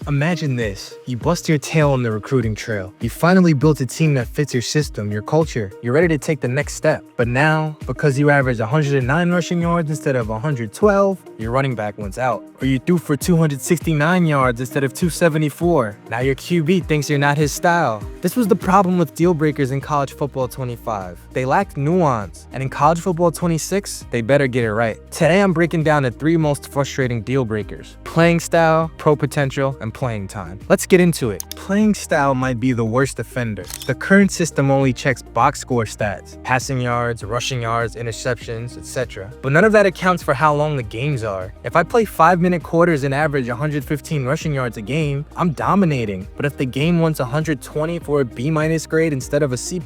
Imagine this. You bust your tail on the recruiting trail. You finally built a team that fits your system, your culture. You're ready to take the next step. But now, because you average 109 rushing yards instead of 112, your running back wants out. Or you threw for 269 yards instead of 274. Now your QB thinks you're not his style. This was the problem with Dealbreakers in college football 25. They lacked nuance. And in college football 26, they better get it right. Today I'm breaking down the 3 most frustrating dealbreakers: playing style, pro potential, and playing time. Let's get into it. Playing style might be the worst offender. The current system only checks box score stats, passing yards, rushing yards, interceptions, etc. But none of that accounts for how long the games are. If I play 5-minute quarters and average 115 rushing yards a game, I'm dominating. But if the game wants 120 for a B- grade instead of a C+,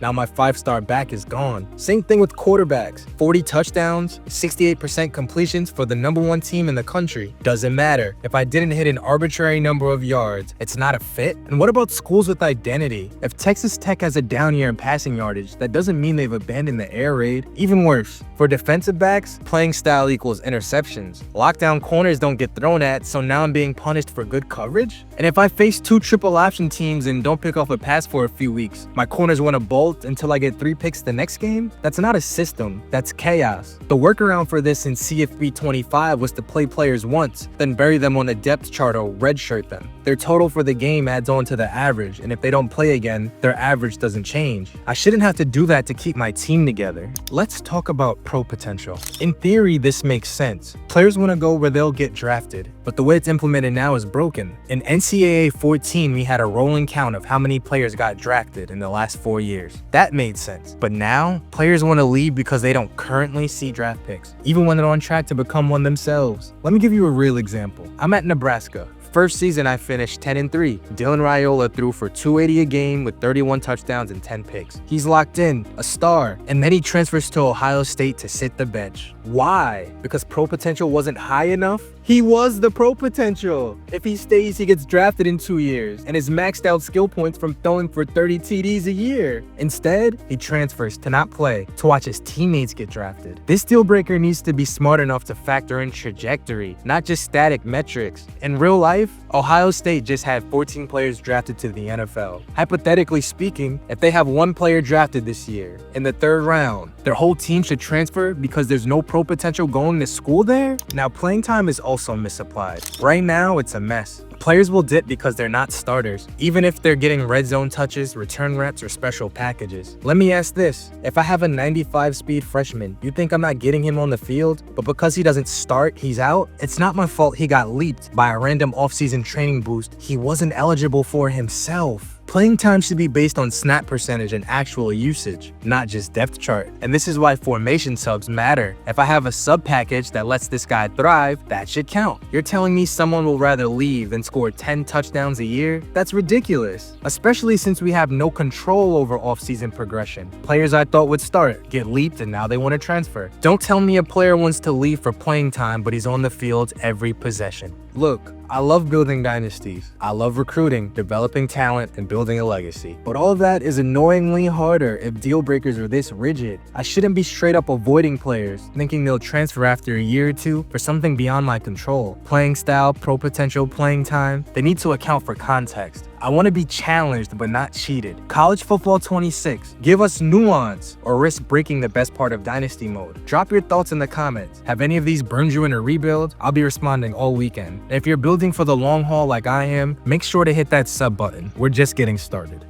now my 5-star back is gone. Same thing with quarterbacks. 40 touchdowns, 68% completions for the #1 team in the country. Doesn't matter. If I didn't hit an arbitrary number of yards, it's not a fit. And what about schools with identity? If Texas Tech has a down year in passing yardage, that doesn't mean they've abandoned the air raid. Even worse, for defensive backs, playing style equals interceptions. Lockdown corners don't get thrown at, so now I'm being punished for good coverage? And if I face 2 triple option teams and don't pick off a pass for a few weeks, my corners want to bolt until I get 3 picks the next game? That's not a system, that's chaos. The workaround for this in CFB 25 was to play players once, then bury them on the depth chart or redshirt them. Their total for the game adds on to the average, and if they don't play again, their average doesn't change. I shouldn't have to do that to keep my team together. Let's talk about pro potential. In theory, this makes sense. Players want to go where they'll get drafted, but the way it's implemented now is broken. In NCAA 14, we had a rolling count of how many players got drafted in the last 4 years. That made sense. But now, players want to leave because they don't currently see draft picks, even when they're on track to become one themselves. Let me give you a real example. I'm at Nebraska. First season, I finished 10-3. Dylan Raiola threw for 280 a game with 31 touchdowns and 10 picks. He's locked in, a star, and then he transfers to Ohio State to sit the bench. Why? Because pro potential wasn't high enough? He was the pro potential. If he stays, he gets drafted in 2 years and is maxed out skill points from throwing for 30 TDs a year. Instead, he transfers to not play, to watch his teammates get drafted. This deal breaker needs to be smart enough to factor in trajectory, not just static metrics. In real life, Ohio State just had 14 players drafted to the NFL. Hypothetically speaking, if they have 1 player drafted this year in the 3rd round, their whole team should transfer because there's no pro potential going to school there? Now, playing time is also misapplied. Right now, it's a mess. Players will dip because they're not starters, even if they're getting red zone touches, return reps, or special packages. Let me ask this. If I have a 95 speed freshman, you think I'm not getting him on the field? But because he doesn't start, he's out? It's not my fault he got leaped by a random offseason training boost he wasn't eligible for himself. Playing time should be based on snap percentage and actual usage, not just depth chart. And this is why formation subs matter. If I have a sub package that lets this guy thrive, that should count. You're telling me someone will rather leave than score 10 touchdowns a year? That's ridiculous, especially since we have no control over offseason progression. Players I thought would start get leaped and now they want to transfer. Don't tell me a player wants to leave for playing time, but he's on the field every possession. Look, I love building dynasties. I love recruiting, developing talent, and building a legacy. But all of that is annoyingly harder if deal breakers are this rigid. I shouldn't be straight up avoiding players, thinking they'll transfer after a year or 2 for something beyond my control. Playing style, pro potential, playing time, they need to account for context. I want to be challenged but not cheated. College football 26, give us nuance or risk breaking the best part of Dynasty Mode. Drop your thoughts in the comments. Have any of these burned you in a rebuild? I'll be responding all weekend. And if you're building for the long haul like I am, make sure to hit that sub button. We're just getting started.